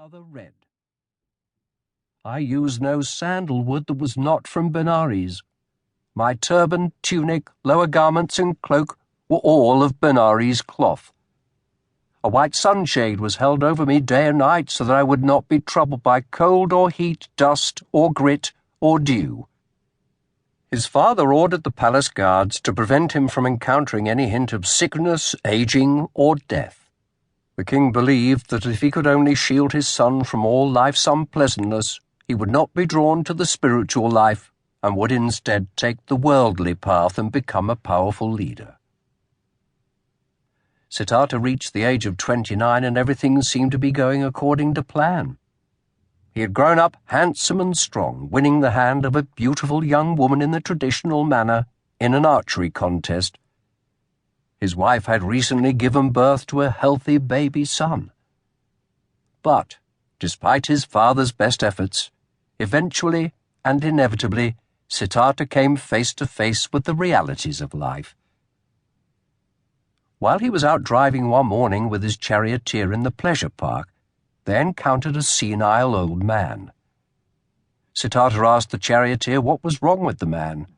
Mother read. I use no sandalwood that was not from Benares. My turban, tunic, lower garments, and cloak were all of Benares cloth. A white sunshade was held over me day and night so that I would not be troubled by cold or heat, dust or grit or dew. His father ordered the palace guards to prevent him from encountering any hint of sickness, aging, or death. The king believed that if he could only shield his son from all life's unpleasantness, he would not be drawn to the spiritual life and would instead take the worldly path and become a powerful leader. Siddhartha reached the age of 29 and everything seemed to be going according to plan. He had grown up handsome and strong, winning the hand of a beautiful young woman in the traditional manner in an archery contest. His wife had recently given birth to a healthy baby son. But, despite his father's best efforts, eventually and inevitably, Siddhartha came face to face with the realities of life. While he was out driving one morning with his charioteer in the pleasure park, they encountered a senile old man. Siddhartha asked the charioteer what was wrong with the man.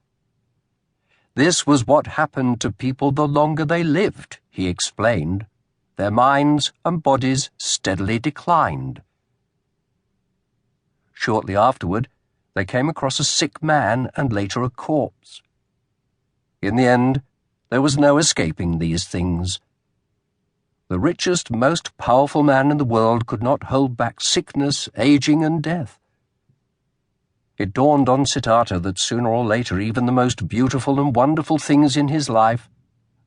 This was what happened to people the longer they lived, he explained. Their minds and bodies steadily declined. Shortly afterward, they came across a sick man and later a corpse. In the end, there was no escaping these things. The richest, most powerful man in the world could not hold back sickness, aging, and death. It dawned on Siddhartha that sooner or later even the most beautiful and wonderful things in his life,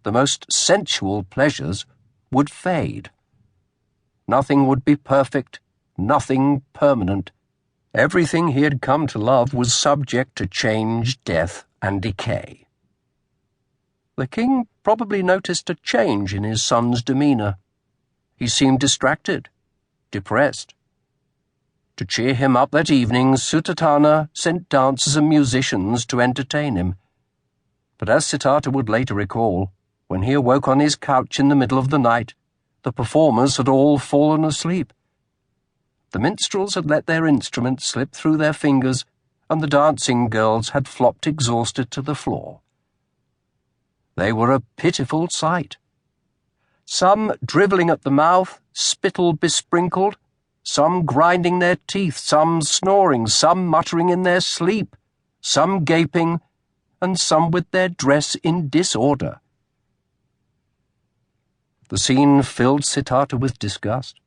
the most sensual pleasures, would fade. Nothing would be perfect, nothing permanent. Everything he had come to love was subject to change, death, and decay. The king probably noticed a change in his son's demeanor. He seemed distracted, depressed. To cheer him up that evening, Sutatana sent dancers and musicians to entertain him. But as Siddhartha would later recall, when he awoke on his couch in the middle of the night, the performers had all fallen asleep. The minstrels had let their instruments slip through their fingers, and the dancing girls had flopped exhausted to the floor. They were a pitiful sight. Some drivelling at the mouth, spittle besprinkled, some grinding their teeth, some snoring, some muttering in their sleep, some gaping, and some with their dress in disorder. The scene filled Siddhartha with disgust.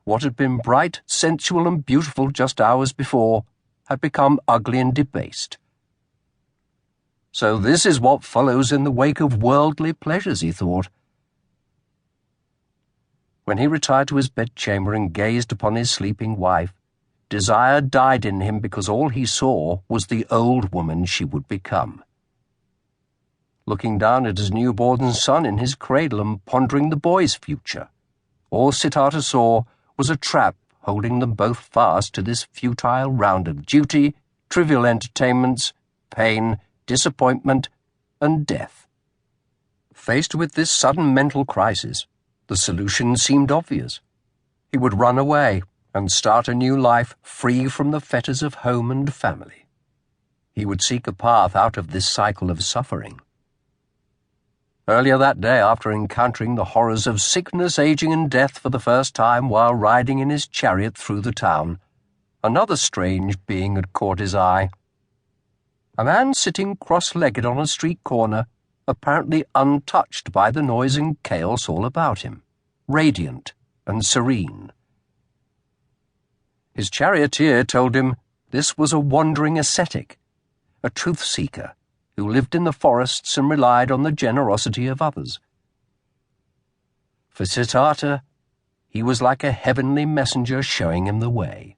What had been bright, sensual, and beautiful just hours before had become ugly and debased. So this is what follows in the wake of worldly pleasures, he thought. When he retired to his bedchamber and gazed upon his sleeping wife, desire died in him because all he saw was the old woman she would become. Looking down at his newborn son in his cradle and pondering the boy's future, all Siddhartha saw was a trap holding them both fast to this futile round of duty, trivial entertainments, pain, disappointment, and death. Faced with this sudden mental crisis, the solution seemed obvious. He would run away and start a new life free from the fetters of home and family. He would seek a path out of this cycle of suffering. Earlier that day, after encountering the horrors of sickness, aging, and death for the first time while riding in his chariot through the town, another strange being had caught his eye. A man sitting cross-legged on a street corner, apparently untouched by the noise and chaos all about him, radiant and serene. His charioteer told him this was a wandering ascetic, a truth-seeker, who lived in the forests and relied on the generosity of others. For Siddhartha, he was like a heavenly messenger showing him the way.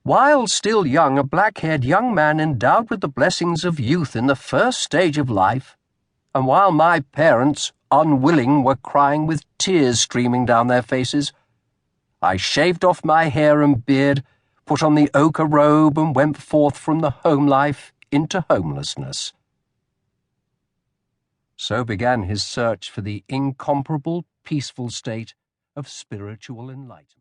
While still young, a black-haired young man endowed with the blessings of youth in the first stage of life, and while my parents, unwilling, were crying with tears streaming down their faces, I shaved off my hair and beard, put on the ochre robe, and went forth from the home life into homelessness. So began his search for the incomparable, peaceful state of spiritual enlightenment.